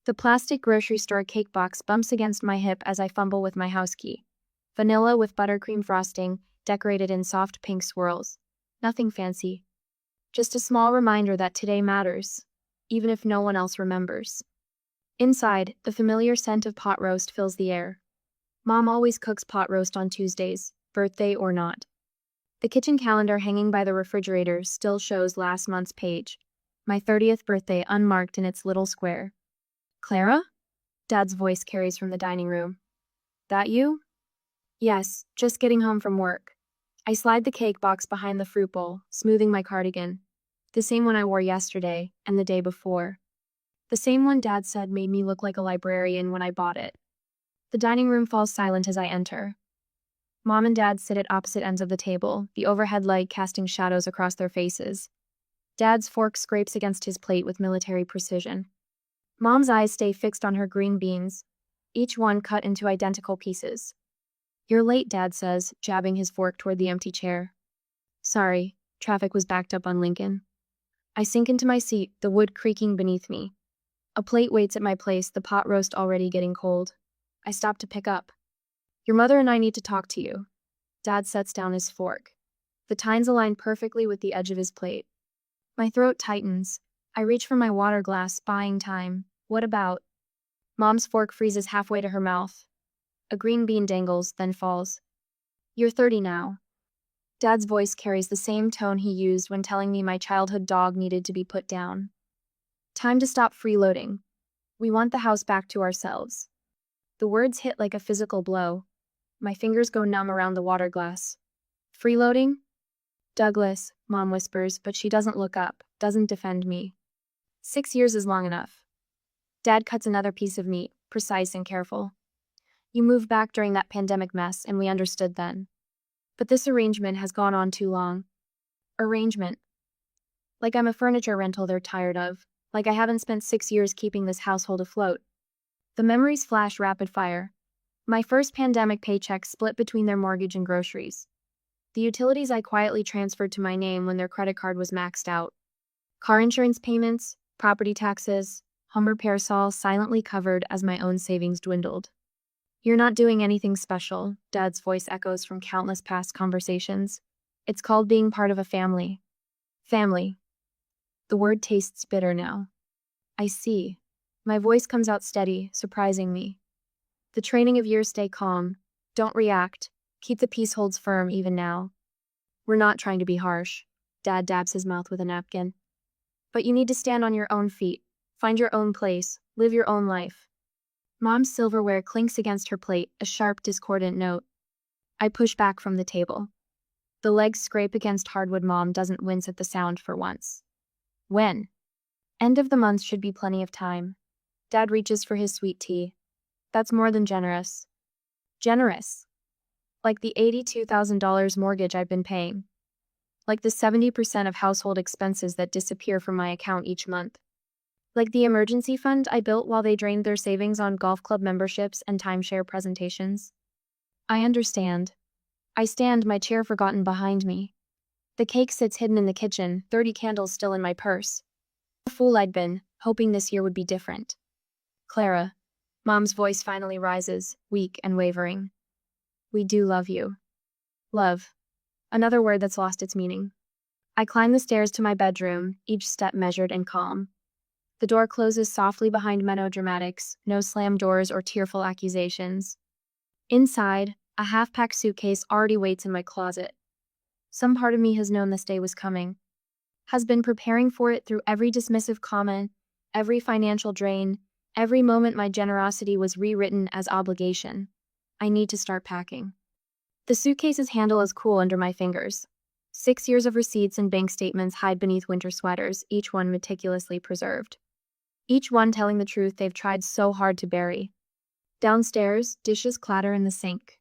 The plastic grocery store cake box bumps against my hip as I fumble with my house key. Vanilla with buttercream frosting, decorated in soft pink swirls. Nothing fancy. Just a small reminder that today matters, even if no one else remembers. Inside, the familiar scent of pot roast fills the air. Mom always cooks pot roast on Tuesdays, birthday or not. The kitchen calendar hanging by the refrigerator still shows last month's page. My 30th birthday unmarked in its little square. Clara? Dad's voice carries from the dining room. That you? Yes, just getting home from work. I slide the cake box behind the fruit bowl, smoothing my cardigan. The same one I wore yesterday and the day before. The same one Dad said made me look like a librarian when I bought it. The dining room falls silent as I enter. Mom and Dad sit at opposite ends of the table, the overhead light casting shadows across their faces. Dad's fork scrapes against his plate with military precision. Mom's eyes stay fixed on her green beans, each one cut into identical pieces. You're late, Dad says, jabbing his fork toward the empty chair. Sorry, traffic was backed up on Lincoln. I sink into my seat, the wood creaking beneath me. A plate waits at my place, the pot roast already getting cold. I stop to pick up. Your mother and I need to talk to you. Dad sets down his fork. The tines align perfectly with the edge of his plate. My throat tightens. I reach for my water glass, buying time. What about? Mom's fork freezes halfway to her mouth. A green bean dangles, then falls. You're 30 now. Dad's voice carries the same tone he used when telling me my childhood dog needed to be put down. Time to stop freeloading. We want the house back to ourselves. The words hit like a physical blow. My fingers go numb around the water glass. Freeloading? Douglas, Mom whispers, but she doesn't look up, doesn't defend me. 6 years is long enough. Dad cuts another piece of meat, precise and careful. You moved back during that pandemic mess, and we understood then. But this arrangement has gone on too long. Arrangement. Like I'm a furniture rental they're tired of. Like I haven't spent 6 years keeping this household afloat. The memories flash rapid fire. My first pandemic paycheck split between their mortgage and groceries. The utilities I quietly transferred to my name when their credit card was maxed out. Car insurance payments, property taxes, home repairs all silently covered as my own savings dwindled. You're not doing anything special, Dad's voice echoes from countless past conversations. It's called being part of a family. Family. The word tastes bitter now. I see. My voice comes out steady, surprising me. The training of years: stay calm. Don't react. Keep the peace holds firm even now. We're not trying to be harsh. Dad dabs his mouth with a napkin. But you need to stand on your own feet. Find your own place. Live your own life. Mom's silverware clinks against her plate, a sharp, discordant note. I push back from the table. The legs scrape against hardwood. Mom doesn't wince at the sound for once. When? End of the month should be plenty of time. Dad reaches for his sweet tea. That's more than generous. Generous. Like the $82,000 mortgage I've been paying. Like the 70% of household expenses that disappear from my account each month. Like the emergency fund I built while they drained their savings on golf club memberships and timeshare presentations. I understand. I stand, my chair forgotten behind me. The cake sits hidden in the kitchen, 30 candles still in my purse. The fool I'd been, hoping this year would be different. Clara. Mom's voice finally rises, weak and wavering. We do love you. Love. Another word that's lost its meaning. I climb the stairs to my bedroom, each step measured and calm. The door closes softly behind melodramatics, no slam doors or tearful accusations. Inside, a half-packed suitcase already waits in my closet. Some part of me has known this day was coming. Has been preparing for it through every dismissive comment, every financial drain, every moment my generosity was rewritten as obligation. I need to start packing. The suitcase's handle is cool under my fingers. 6 years of receipts and bank statements hide beneath winter sweaters, each one meticulously preserved. Each one telling the truth they've tried so hard to bury. Downstairs, dishes clatter in the sink.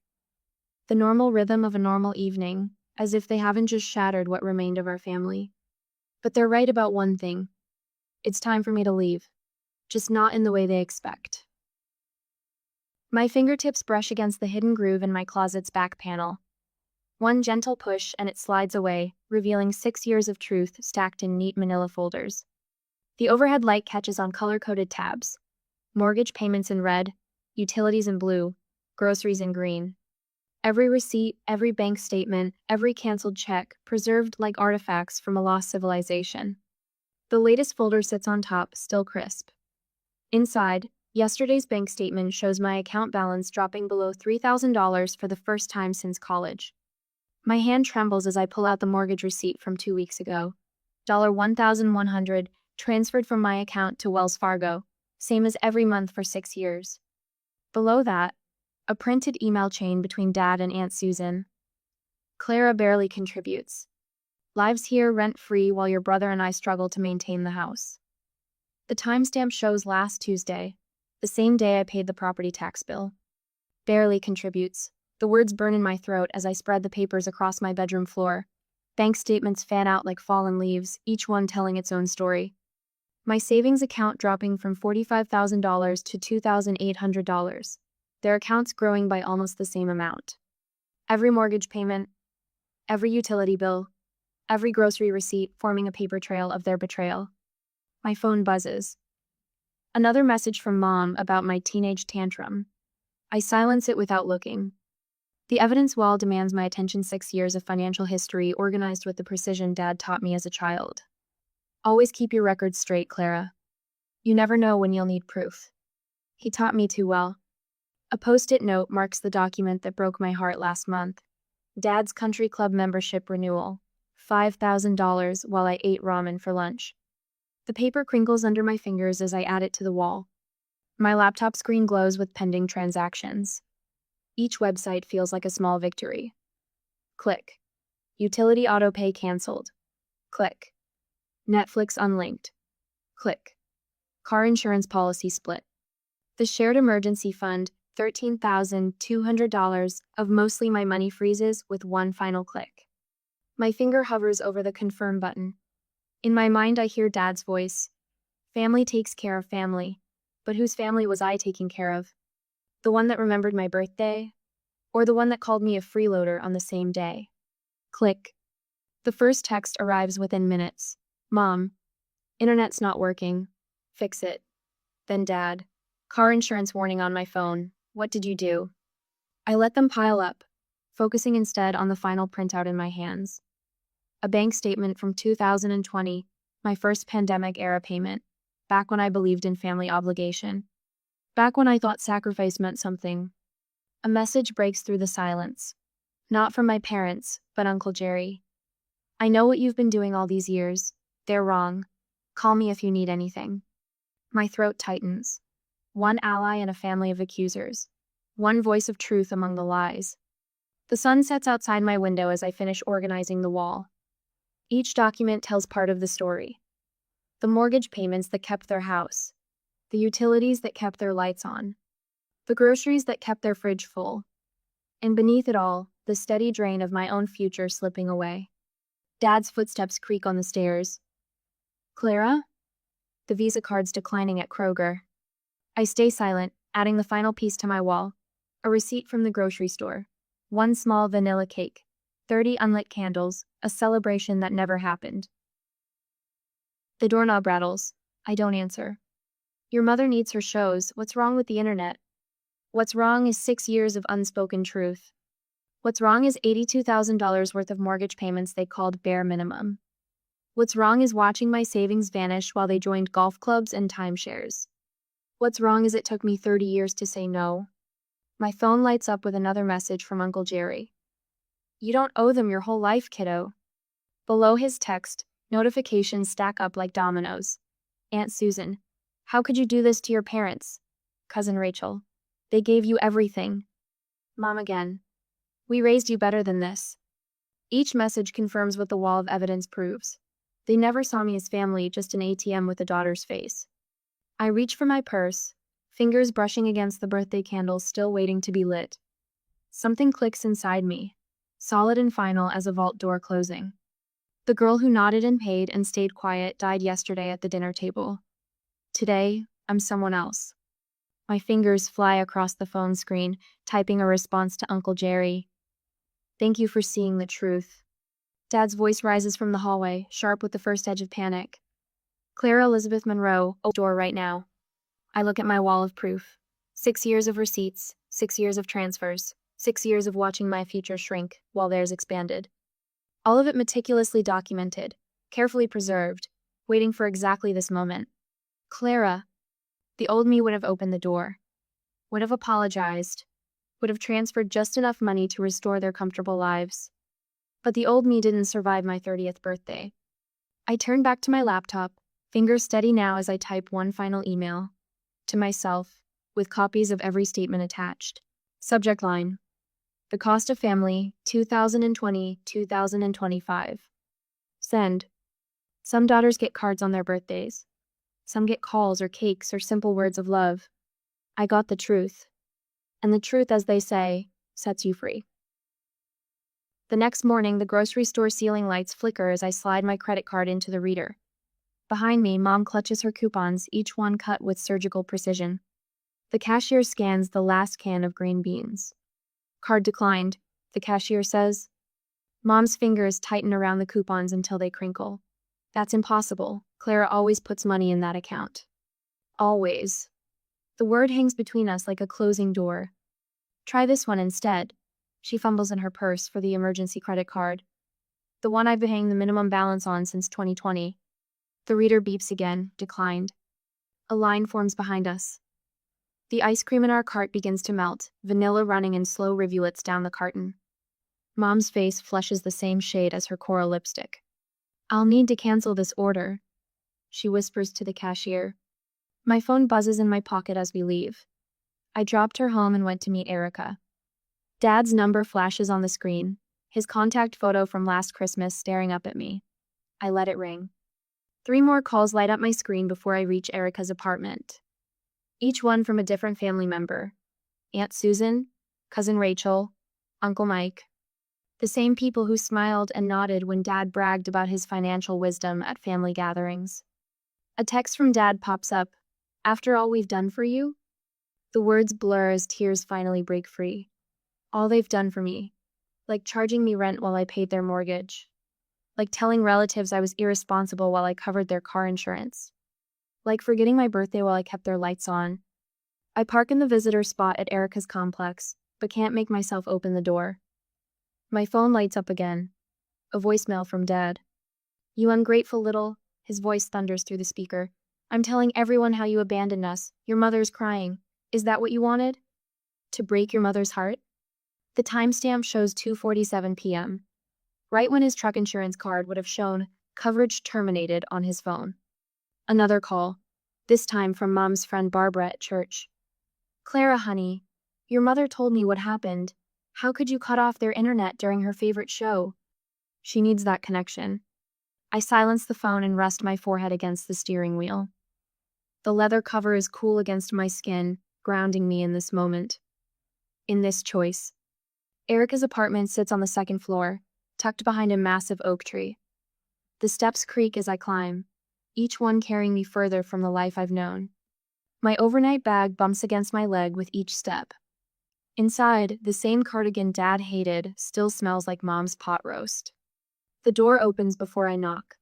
The normal rhythm of a normal evening, as if they haven't just shattered what remained of our family. But they're right about one thing. It's time for me to leave. Just not in the way they expect. My fingertips brush against the hidden groove in my closet's back panel. One gentle push and it slides away, revealing 6 years of truth stacked in neat manila folders. The overhead light catches on color-coded tabs. Mortgage payments in red, utilities in blue, groceries in green. Every receipt, every bank statement, every canceled check, preserved like artifacts from a lost civilization. The latest folder sits on top, still crisp. Inside, yesterday's bank statement shows my account balance dropping below $3,000 for the first time since college. My hand trembles as I pull out the mortgage receipt from 2 weeks ago. $1,100 transferred from my account to Wells Fargo, same as every month for 6 years. Below that, a printed email chain between Dad and Aunt Susan. Clara barely contributes. Lives here rent-free while your brother and I struggle to maintain the house. The timestamp shows last Tuesday, the same day I paid the property tax bill. Barely contributes. The words burn in my throat as I spread the papers across my bedroom floor. Bank statements fan out like fallen leaves, each one telling its own story. My savings account dropping from $45,000 to $2,800. Their accounts growing by almost the same amount. Every mortgage payment, every utility bill, every grocery receipt forming a paper trail of their betrayal. My phone buzzes. Another message from Mom about my teenage tantrum. I silence it without looking. The evidence wall demands my attention. 6 years of financial history organized with the precision Dad taught me as a child. Always keep your records straight, Clara. You never know when you'll need proof. He taught me too well. A post-it note marks the document that broke my heart last month. Dad's country club membership renewal. $5,000 while I ate ramen for lunch. The paper crinkles under my fingers as I add it to the wall. My laptop screen glows with pending transactions. Each website feels like a small victory. Click. Utility autopay canceled. Click. Netflix unlinked. Click. Car insurance policy split. The shared emergency fund, $13,200 of mostly my money freezes with one final click. My finger hovers over the confirm button. In my mind, I hear Dad's voice. Family takes care of family. But whose family was I taking care of? The one that remembered my birthday? Or the one that called me a freeloader on the same day? Click. The first text arrives within minutes. Mom, internet's not working. Fix it. Then Dad. Car insurance warning on my phone. What did you do? I let them pile up, focusing instead on the final printout in my hands. A bank statement from 2020, my first pandemic-era payment, back when I believed in family obligation. Back when I thought sacrifice meant something. A message breaks through the silence. Not from my parents, but Uncle Jerry. I know what you've been doing all these years. They're wrong. Call me if you need anything. My throat tightens. One ally in a family of accusers. One voice of truth among the lies. The sun sets outside my window as I finish organizing the wall. Each document tells part of the story. The mortgage payments that kept their house. The utilities that kept their lights on. The groceries that kept their fridge full. And beneath it all, the steady drain of my own future slipping away. Dad's footsteps creak on the stairs. Clara? The Visa card's declining at Kroger. I stay silent, adding the final piece to my wall. A receipt from the grocery store. One small vanilla cake. 30 unlit candles, a celebration that never happened. The doorknob rattles. I don't answer. Your mother needs her shows. What's wrong with the internet? What's wrong is 6 years of unspoken truth. What's wrong is $82,000 worth of mortgage payments they called bare minimum. What's wrong is watching my savings vanish while they joined golf clubs and timeshares. What's wrong is it took me 30 years to say no. My phone lights up with another message from Uncle Jerry. You don't owe them your whole life, kiddo. Below his text, notifications stack up like dominoes. Aunt Susan. How could you do this to your parents? Cousin Rachel. They gave you everything. Mom again. We raised you better than this. Each message confirms what the wall of evidence proves. They never saw me as family, just an ATM with a daughter's face. I reach for my purse, fingers brushing against the birthday candles still waiting to be lit. Something clicks inside me, solid and final as a vault door closing. The girl who nodded and paid and stayed quiet died yesterday at the dinner table. Today, I'm someone else. My fingers fly across the phone screen, typing a response to Uncle Jerry. Thank you for seeing the truth. Dad's voice rises from the hallway, sharp with the first edge of panic. Clara Elizabeth Monroe, open door right now. I look at my wall of proof. 6 years of receipts, 6 years of transfers, 6 years of watching my future shrink while theirs expanded. All of it meticulously documented, carefully preserved, waiting for exactly this moment. Clara, the old me would have opened the door, would have apologized, would have transferred just enough money to restore their comfortable lives. But the old me didn't survive my 30th birthday. I turn back to my laptop, fingers steady now as I type one final email. To myself, with copies of every statement attached. Subject line: The cost of family, 2020-2025. Send. Some daughters get cards on their birthdays. Some get calls or cakes or simple words of love. I got the truth. And the truth, as they say, sets you free. The next morning, the grocery store ceiling lights flicker as I slide my credit card into the reader. Behind me, Mom clutches her coupons, each one cut with surgical precision. The cashier scans the last can of green beans. Card declined, the cashier says. Mom's fingers tighten around the coupons until they crinkle. That's impossible. Clara always puts money in that account. Always. The word hangs between us like a closing door. Try this one instead. She fumbles in her purse for the emergency credit card. The one I've been paying the minimum balance on since 2020. The reader beeps again, declined. A line forms behind us. The ice cream in our cart begins to melt, vanilla running in slow rivulets down the carton. Mom's face flushes the same shade as her coral lipstick. I'll need to cancel this order, she whispers to the cashier. My phone buzzes in my pocket as we leave. I dropped her home and went to meet Erica. Dad's number flashes on the screen, his contact photo from last Christmas staring up at me. I let it ring. 3 more calls light up my screen before I reach Erica's apartment. Each one from a different family member. Aunt Susan, Cousin Rachel, Uncle Mike. The same people who smiled and nodded when Dad bragged about his financial wisdom at family gatherings. A text from Dad pops up. After all we've done for you? The words blur as tears finally break free. All they've done for me. Like charging me rent while I paid their mortgage. Like telling relatives I was irresponsible while I covered their car insurance. Like forgetting my birthday while I kept their lights on. I park in the visitor spot at Erica's complex, but can't make myself open the door. My phone lights up again. A voicemail from Dad. You ungrateful little, his voice thunders through the speaker. I'm telling everyone how you abandoned us. Your mother's crying. Is that what you wanted? To break your mother's heart? The timestamp shows 2:47 p.m. Right when his truck insurance card would have shown coverage terminated on his phone. Another call, this time from Mom's friend Barbara at church. Clara, honey, your mother told me what happened. How could you cut off their internet during her favorite show? She needs that connection. I silence the phone and rest my forehead against the steering wheel. The leather cover is cool against my skin, grounding me in this moment. In this choice. Erica's apartment sits on the 2nd floor, tucked behind a massive oak tree. The steps creak as I climb, each one carrying me further from the life I've known. My overnight bag bumps against my leg with each step. Inside, the same cardigan Dad hated still smells like Mom's pot roast. The door opens before I knock.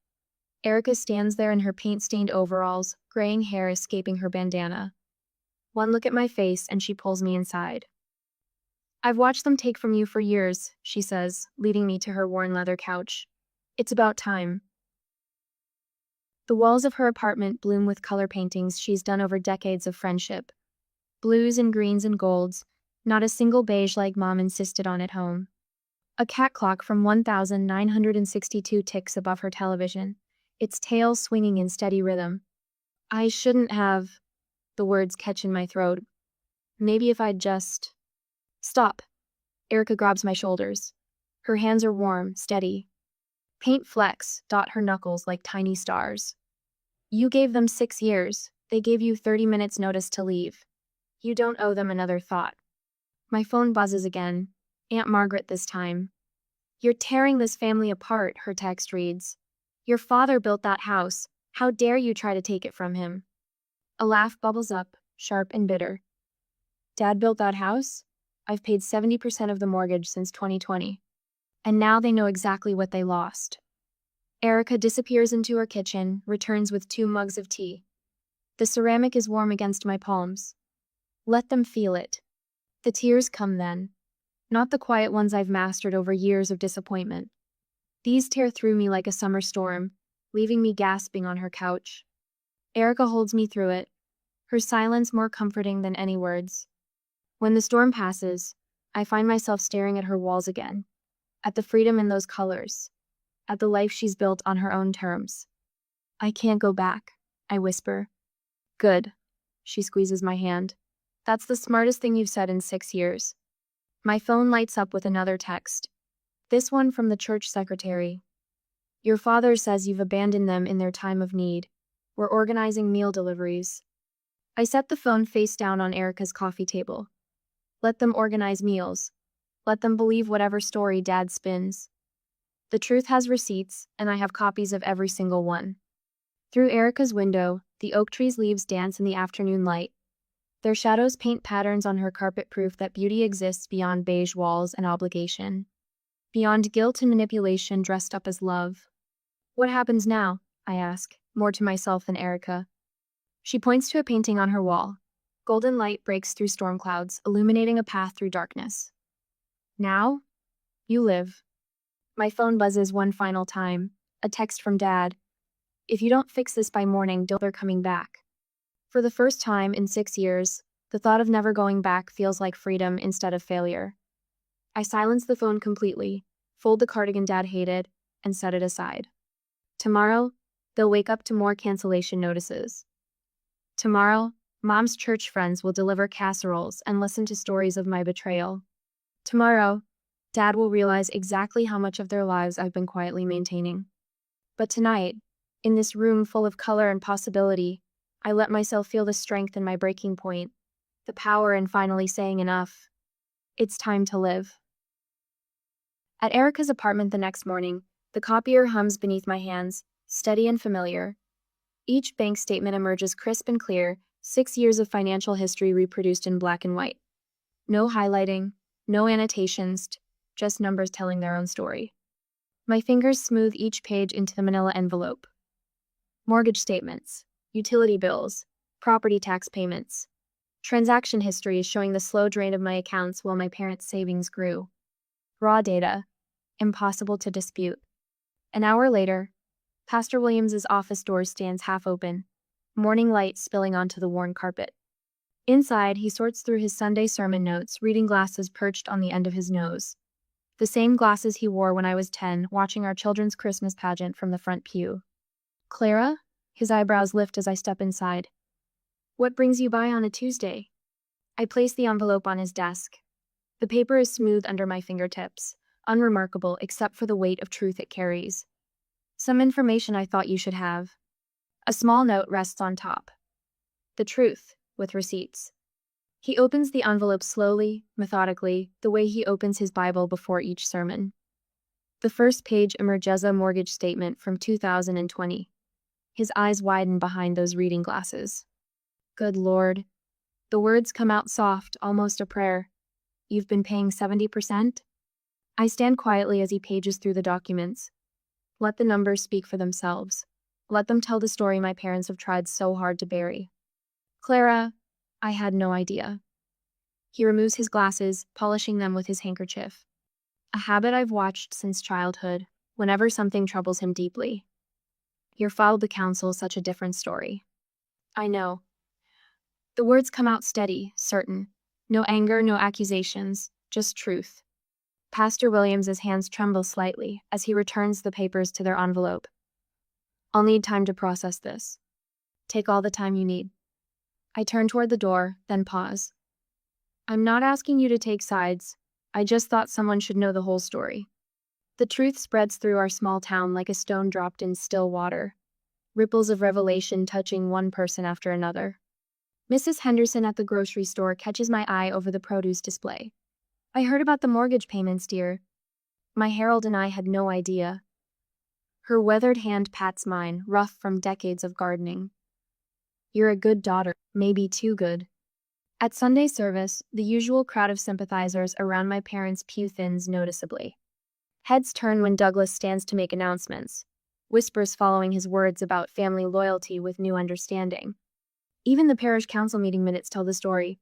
Erica stands there in her paint-stained overalls, graying hair escaping her bandana. One look at my face and she pulls me inside. I've watched them take from you for years, she says, leading me to her worn leather couch. It's about time. The walls of her apartment bloom with color paintings she's done over decades of friendship. Blues and greens and golds, not a single beige like Mom insisted on at home. A cat clock from 1962 ticks above her television, its tail swinging in steady rhythm. I shouldn't have, the words catch in my throat. Maybe if I'd just... Stop. Erica grabs my shoulders. Her hands are warm, steady. Paint flecks dot her knuckles like tiny stars. You gave them 6 years. They gave you 30 minutes notice to leave. You don't owe them another thought. My phone buzzes again. Aunt Margaret this time. You're tearing this family apart, her text reads. Your father built that house. How dare you try to take it from him? A laugh bubbles up, sharp and bitter. Dad built that house? I've paid 70% of the mortgage since 2020. And now they know exactly what they lost. Erica disappears into her kitchen, returns with 2 mugs of tea. The ceramic is warm against my palms. Let them feel it. The tears come then. Not the quiet ones I've mastered over years of disappointment. These tear through me like a summer storm, leaving me gasping on her couch. Erica holds me through it, her silence more comforting than any words. When the storm passes, I find myself staring at her walls again, at the freedom in those colors, at the life she's built on her own terms. I can't go back, I whisper. Good. She squeezes my hand. That's the smartest thing you've said in 6 years. My phone lights up with another text. This one from the church secretary. Your father says you've abandoned them in their time of need. We're organizing meal deliveries. I set the phone face down on Erica's coffee table. Let them organize meals. Let them believe whatever story Dad spins. The truth has receipts, and I have copies of every single one. Through Erica's window, the oak tree's leaves dance in the afternoon light. Their shadows paint patterns on her carpet, proof that beauty exists beyond beige walls and obligation. Beyond guilt and manipulation dressed up as love. What happens now? I ask, more to myself than Erica. She points to a painting on her wall. Golden light breaks through storm clouds, illuminating a path through darkness. Now? You live. My phone buzzes one final time. A text from Dad. If you don't fix this by morning, they're coming back. For the first time in 6 years, the thought of never going back feels like freedom instead of failure. I silence the phone completely, fold the cardigan Dad hated, and set it aside. Tomorrow, they'll wake up to more cancellation notices. Tomorrow, Mom's church friends will deliver casseroles and listen to stories of my betrayal. Tomorrow, Dad will realize exactly how much of their lives I've been quietly maintaining. But tonight, in this room full of color and possibility, I let myself feel the strength in my breaking point, the power in finally saying enough. It's time to live. At Erica's apartment the next morning, the copier hums beneath my hands, steady and familiar. Each bank statement emerges crisp and clear, 6 years of financial history reproduced in black and white. No highlighting, no annotations, just numbers telling their own story. My fingers smooth each page into the manila envelope. Mortgage statements, utility bills, property tax payments. Transaction history is showing the slow drain of my accounts while my parents' savings grew. Raw data, impossible to dispute. An hour later, Pastor Williams's office door stands half open, morning light spilling onto the worn carpet. Inside, he sorts through his Sunday sermon notes, reading glasses perched on the end of his nose. The same glasses he wore when I was 10, watching our children's Christmas pageant from the front pew. Clara? His eyebrows lift as I step inside. What brings you by on a Tuesday? I place the envelope on his desk. The paper is smooth under my fingertips, unremarkable except for the weight of truth it carries. Some information I thought you should have. A small note rests on top. The truth, with receipts. He opens the envelope slowly, methodically, the way he opens his Bible before each sermon. The first page emerges a mortgage statement from 2020. His eyes widen behind those reading glasses. Good Lord. The words come out soft, almost a prayer. You've been paying 70%? I stand quietly as he pages through the documents. Let the numbers speak for themselves. Let them tell the story my parents have tried so hard to bury. Clara, I had no idea. He removes his glasses, polishing them with his handkerchief. A habit I've watched since childhood, whenever something troubles him deeply. Your filed to counsel such a different story. I know. The words come out steady, certain. No anger, no accusations, just truth. Pastor Williams's hands tremble slightly as he returns the papers to their envelope. I'll need time to process this. Take all the time you need. I turn toward the door, then pause. I'm not asking you to take sides. I just thought someone should know the whole story. The truth spreads through our small town like a stone dropped in still water. Ripples of revelation touching one person after another. Mrs. Henderson at the grocery store catches my eye over the produce display. I heard about the mortgage payments, dear. My Harold and I had no idea. Her weathered hand pats mine, rough from decades of gardening. You're a good daughter, maybe too good. At Sunday service, the usual crowd of sympathizers around my parents' pew thins noticeably. Heads turn when Douglas stands to make announcements, whispers following his words about family loyalty with new understanding. Even the parish council meeting minutes tell the story.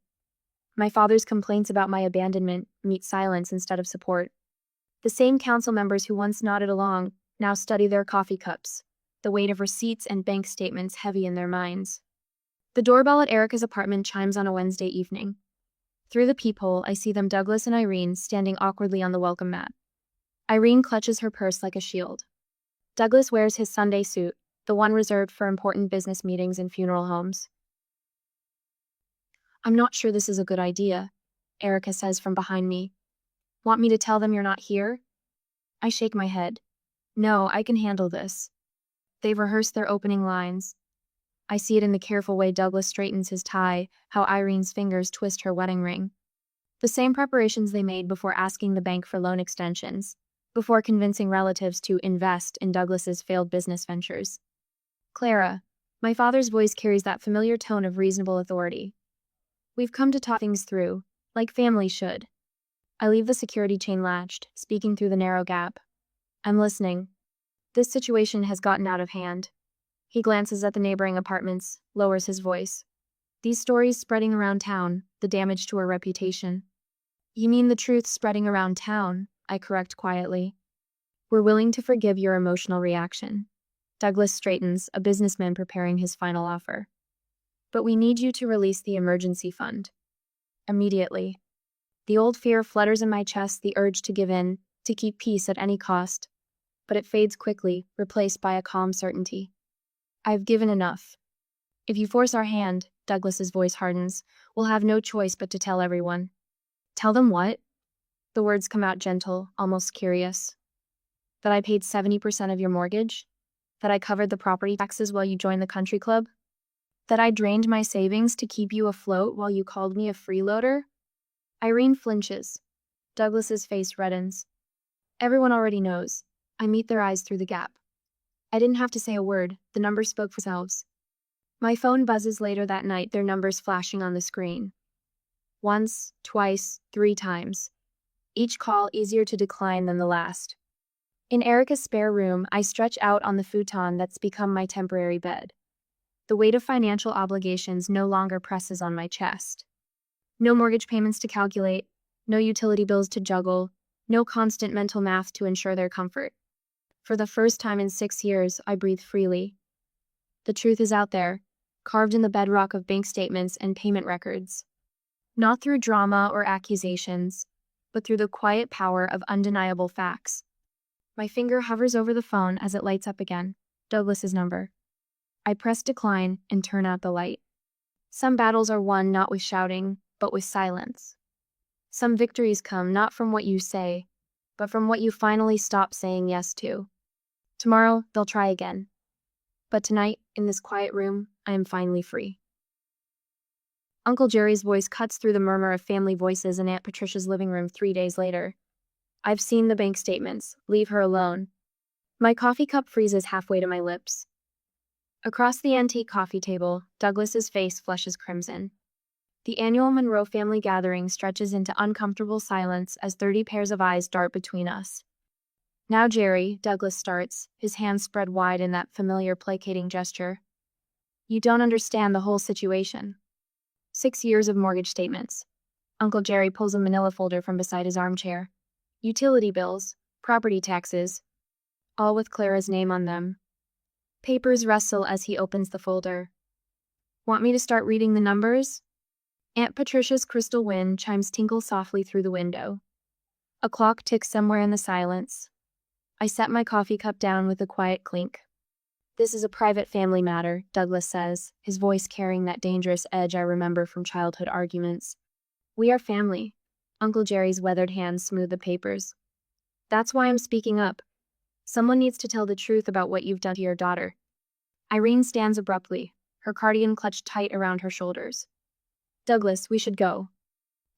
My father's complaints about my abandonment meet silence instead of support. The same council members who once nodded along now study their coffee cups, the weight of receipts and bank statements heavy in their minds. The doorbell at Erica's apartment chimes on a Wednesday evening. Through the peephole, I see them, Douglas and Irene, standing awkwardly on the welcome mat. Irene clutches her purse like a shield. Douglas wears his Sunday suit, the one reserved for important business meetings and funeral homes. I'm not sure this is a good idea, Erica says from behind me. Want me to tell them you're not here? I shake my head. No, I can handle this. They've rehearsed their opening lines. I see it in the careful way Douglas straightens his tie, how Irene's fingers twist her wedding ring. The same preparations they made before asking the bank for loan extensions, before convincing relatives to invest in Douglas's failed business ventures. Clara, my father's voice carries that familiar tone of reasonable authority. We've come to talk things through, like family should. I leave the security chain latched, speaking through the narrow gap. I'm listening. This situation has gotten out of hand. He glances at the neighboring apartments, lowers his voice. These stories spreading around town, the damage to her reputation. You mean the truth spreading around town, I correct quietly. We're willing to forgive your emotional reaction. Douglas straightens, a businessman preparing his final offer. But we need you to release the emergency fund. Immediately. The old fear flutters in my chest, the urge to give in, to keep peace at any cost. But it fades quickly, replaced by a calm certainty. I've given enough. If you force our hand, Douglas's voice hardens, we'll have no choice but to tell everyone. Tell them what? The words come out gentle, almost curious. That I paid 70% of your mortgage? That I covered the property taxes while you joined the country club? That I drained my savings to keep you afloat while you called me a freeloader? Irene flinches. Douglas's face reddens. Everyone already knows. I meet their eyes through the gap. I didn't have to say a word, the numbers spoke for themselves. My phone buzzes later that night, their numbers flashing on the screen. Once, twice, 3 times. Each call easier to decline than the last. In Erica's spare room, I stretch out on the futon that's become my temporary bed. The weight of financial obligations no longer presses on my chest. No mortgage payments to calculate, no utility bills to juggle, no constant mental math to ensure their comfort. For the first time in 6 years, I breathe freely. The truth is out there, carved in the bedrock of bank statements and payment records. Not through drama or accusations, but through the quiet power of undeniable facts. My finger hovers over the phone as it lights up again. Douglas's number. I press decline and turn out the light. Some battles are won not with shouting, but with silence. Some victories come not from what you say, but from what you finally stop saying yes to. Tomorrow, they'll try again. But tonight, in this quiet room, I am finally free. Uncle Jerry's voice cuts through the murmur of family voices in Aunt Patricia's living room 3 days later. I've seen the bank statements. Leave her alone. My coffee cup freezes halfway to my lips. Across the antique coffee table, Douglas's face flushes crimson. The annual Monroe family gathering stretches into uncomfortable silence as 30 pairs of eyes dart between us. Now Jerry, Douglas starts, his hands spread wide in that familiar placating gesture. You don't understand the whole situation. 6 years of mortgage statements. Uncle Jerry pulls a manila folder from beside his armchair. Utility bills, property taxes, all with Clara's name on them. Papers rustle as he opens the folder. Want me to start reading the numbers? Aunt Patricia's crystal wind chimes tinkle softly through the window. A clock ticks somewhere in the silence. I set my coffee cup down with a quiet clink. This is a private family matter, Douglas says, his voice carrying that dangerous edge I remember from childhood arguments. We are family. Uncle Jerry's weathered hands smooth the papers. That's why I'm speaking up. Someone needs to tell the truth about what you've done to your daughter. Irene stands abruptly, her cardigan clutched tight around her shoulders. Douglas, we should go.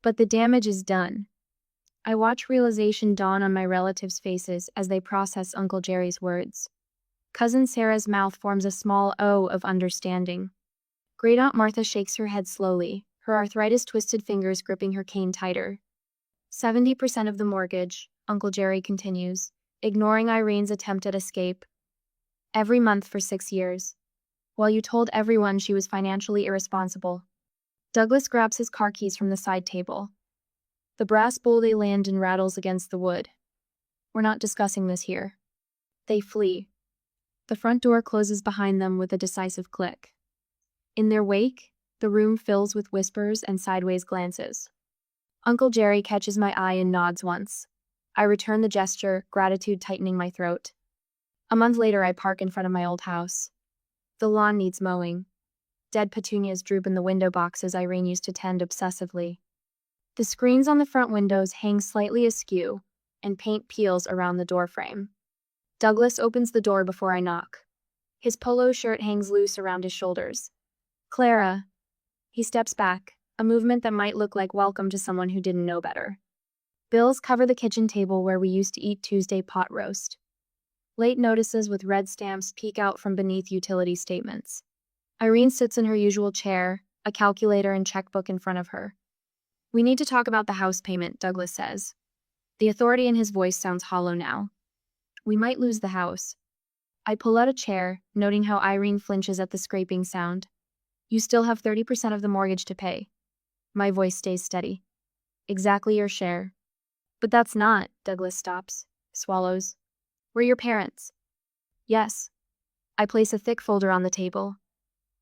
But the damage is done. I watch realization dawn on my relatives' faces as they process Uncle Jerry's words. Cousin Sarah's mouth forms a small O of understanding. Great Aunt Martha shakes her head slowly, her arthritis-twisted fingers gripping her cane tighter. 70% of the mortgage, Uncle Jerry continues, ignoring Irene's attempt at escape. Every month for 6 years. while you told everyone she was financially irresponsible. Douglas grabs his car keys from the side table. The brass bowl they land and rattles against the wood. We're not discussing this here. They flee. The front door closes behind them with a decisive click. In their wake, the room fills with whispers and sideways glances. Uncle Jerry catches my eye and nods once. I return the gesture, gratitude tightening my throat. A month later, I park in front of my old house. The lawn needs mowing. Dead petunias droop in the window boxes Irene used to tend obsessively. The screens on the front windows hang slightly askew, and paint peels around the doorframe. Douglas opens the door before I knock. His polo shirt hangs loose around his shoulders. Clara. He steps back, a movement that might look like welcome to someone who didn't know better. Bills cover the kitchen table where we used to eat Tuesday pot roast. Late notices with red stamps peek out from beneath utility statements. Irene sits in her usual chair, a calculator and checkbook in front of her. We need to talk about the house payment, Douglas says. The authority in his voice sounds hollow now. We might lose the house. I pull out a chair, noting how Irene flinches at the scraping sound. You still have 30% of the mortgage to pay. My voice stays steady. Exactly your share. But that's not, Douglas stops, swallows. We're your parents. Yes. I place a thick folder on the table.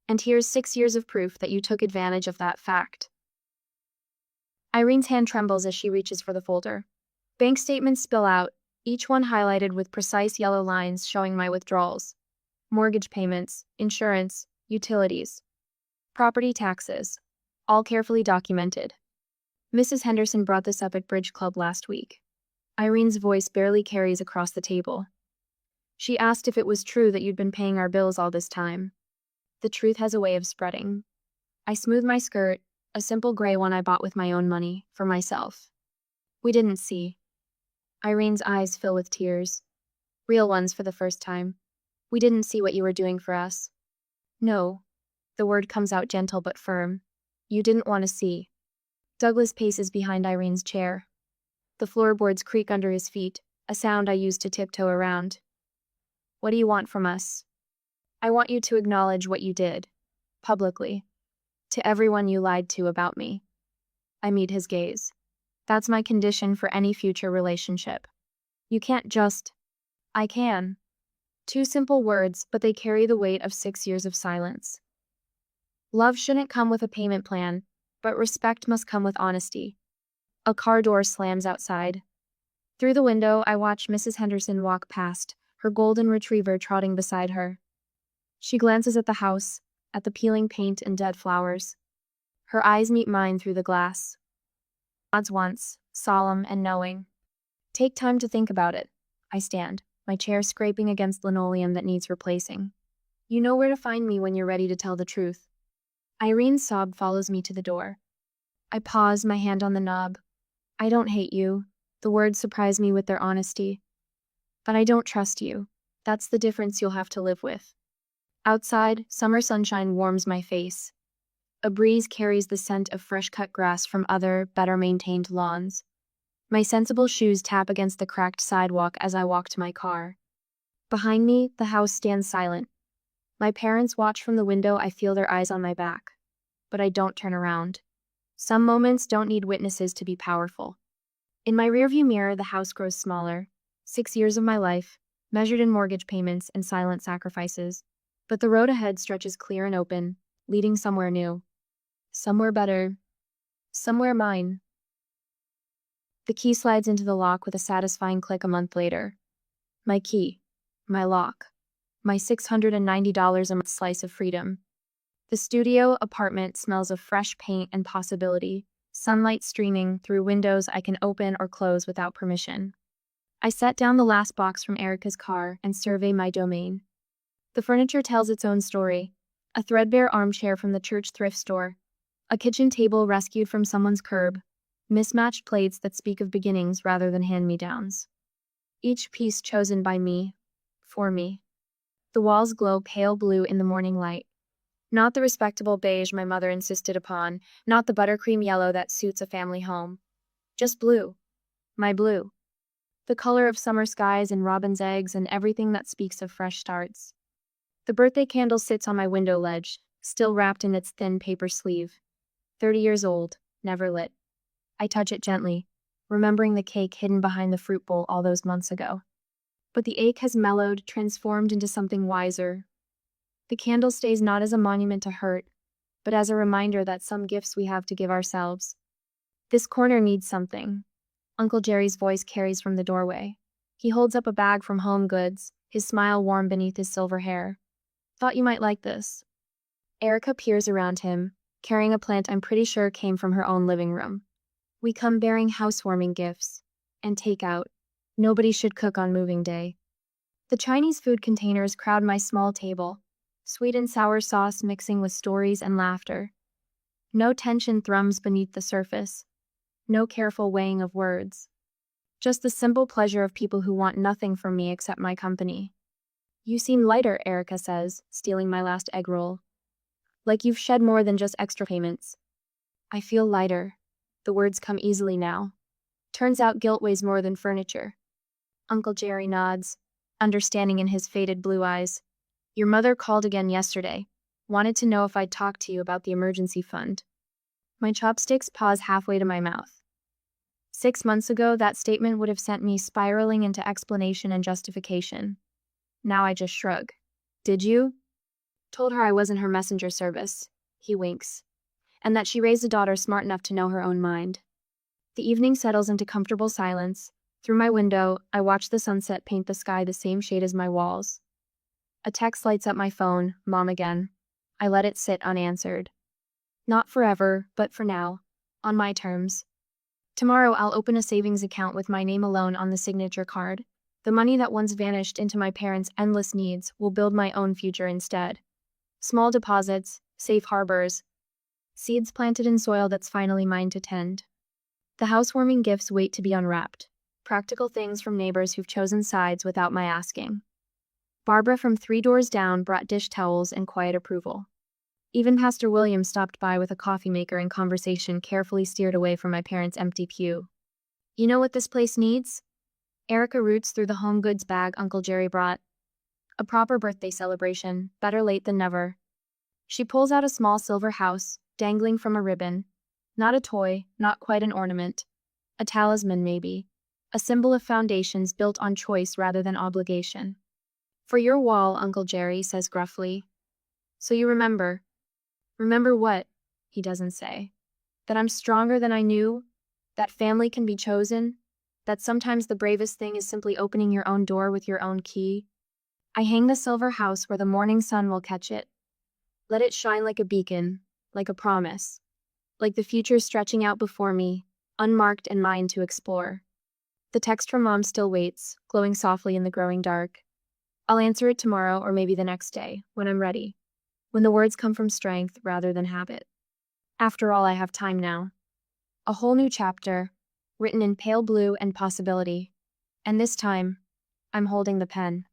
And here's 6 years of proof that you took advantage of that fact. Irene's hand trembles as she reaches for the folder. Bank statements spill out, each one highlighted with precise yellow lines showing my withdrawals. Mortgage payments, insurance, utilities, property taxes, all carefully documented. Mrs. Henderson brought this up at Bridge Club last week. Irene's voice barely carries across the table. She asked if it was true that you'd been paying our bills all this time. The truth has a way of spreading. I smooth my skirt, a simple gray one I bought with my own money, for myself. We didn't see. Irene's eyes fill with tears. Real ones for the first time. We didn't see what you were doing for us. No. The word comes out gentle but firm. You didn't want to see. Douglas paces behind Irene's chair. The floorboards creak under his feet, a sound I use to tiptoe around. What do you want from us? I want you to acknowledge what you did. Publicly. To everyone you lied to about me. I meet his gaze. That's my condition for any future relationship. You can't just... I can. 2 simple words, but they carry the weight of 6 years of silence. Love shouldn't come with a payment plan, but respect must come with honesty. A car door slams outside. Through the window, I watch Mrs. Henderson walk past, her golden retriever trotting beside her. She glances at the house, at the peeling paint and dead flowers. Her eyes meet mine through the glass. Nods once, solemn and knowing. Take time to think about it. I stand, my chair scraping against linoleum that needs replacing. You know where to find me when you're ready to tell the truth. Irene's sob follows me to the door. I pause, my hand on the knob. I don't hate you. The words surprise me with their honesty. But I don't trust you. That's the difference you'll have to live with. Outside, summer sunshine warms my face. A breeze carries the scent of fresh-cut grass from other, better-maintained lawns. My sensible shoes tap against the cracked sidewalk as I walk to my car. Behind me, the house stands silent. My parents watch from the window. I feel their eyes on my back. But I don't turn around. Some moments don't need witnesses to be powerful. In my rearview mirror, the house grows smaller. 6 years of my life, measured in mortgage payments and silent sacrifices. But the road ahead stretches clear and open, leading somewhere new. Somewhere better. Somewhere mine. The key slides into the lock with a satisfying click a month later. My key. My lock. My $690 a month slice of freedom. The studio apartment smells of fresh paint and possibility, sunlight streaming through windows I can open or close without permission. I set down the last box from Erica's car and survey my domain. The furniture tells its own story. A threadbare armchair from the church thrift store. A kitchen table rescued from someone's curb. Mismatched plates that speak of beginnings rather than hand-me-downs. Each piece chosen by me. For me. The walls glow pale blue in the morning light. Not the respectable beige my mother insisted upon, not the buttercream yellow that suits a family home. Just blue. My blue. The color of summer skies and robin's eggs and everything that speaks of fresh starts. The birthday candle sits on my window ledge, still wrapped in its thin paper sleeve. 30 years old, never lit. I touch it gently, remembering the cake hidden behind the fruit bowl all those months ago. But the ache has mellowed, transformed into something wiser. The candle stays not as a monument to hurt, but as a reminder that some gifts we have to give ourselves. This corner needs something. Uncle Jerry's voice carries from the doorway. He holds up a bag from Home Goods, his smile warm beneath his silver hair. Thought you might like this. Erica peers around him, carrying a plant I'm pretty sure came from her own living room. We come bearing housewarming gifts. And takeout. Nobody should cook on moving day. The Chinese food containers crowd my small table, sweet and sour sauce mixing with stories and laughter. No tension thrums beneath the surface. No careful weighing of words. Just the simple pleasure of people who want nothing from me except my company. You seem lighter, Erica says, stealing my last egg roll. Like you've shed more than just extra payments. I feel lighter. The words come easily now. Turns out guilt weighs more than furniture. Uncle Jerry nods, understanding in his faded blue eyes. Your mother called again yesterday. Wanted to know if I'd talk to you about the emergency fund. My chopsticks pause halfway to my mouth. 6 months ago, that statement would have sent me spiraling into explanation and justification. Now I just shrug. Did you? Told her I wasn't her messenger service. He winks. And that she raised a daughter smart enough to know her own mind. The evening settles into comfortable silence. Through my window, I watch the sunset paint the sky the same shade as my walls. A text lights up my phone, Mom again. I let it sit unanswered. Not forever, but for now. On my terms. Tomorrow I'll open a savings account with my name alone on the signature card. The money that once vanished into my parents' endless needs will build my own future instead. Small deposits, safe harbors. Seeds planted in soil that's finally mine to tend. The housewarming gifts wait to be unwrapped. Practical things from neighbors who've chosen sides without my asking. Barbara from 3 doors down brought dish towels and quiet approval. Even Pastor William stopped by with a coffee maker and conversation carefully steered away from my parents' empty pew. You know what this place needs? Erica roots through the Home Goods bag Uncle Jerry brought. A proper birthday celebration, better late than never. She pulls out a small silver house, dangling from a ribbon. Not a toy, not quite an ornament. A talisman, maybe. A symbol of foundations built on choice rather than obligation. For your wall, Uncle Jerry says gruffly. So you remember. Remember what? He doesn't say. That I'm stronger than I knew? That family can be chosen? That sometimes the bravest thing is simply opening your own door with your own key? I hang the silver house where the morning sun will catch it. Let it shine like a beacon, like a promise. Like the future stretching out before me, unmarked and mine to explore. The text from Mom still waits, glowing softly in the growing dark. I'll answer it tomorrow or maybe the next day, when I'm ready. When the words come from strength rather than habit. After all, I have time now. A whole new chapter, written in pale blue and possibility. And this time, I'm holding the pen.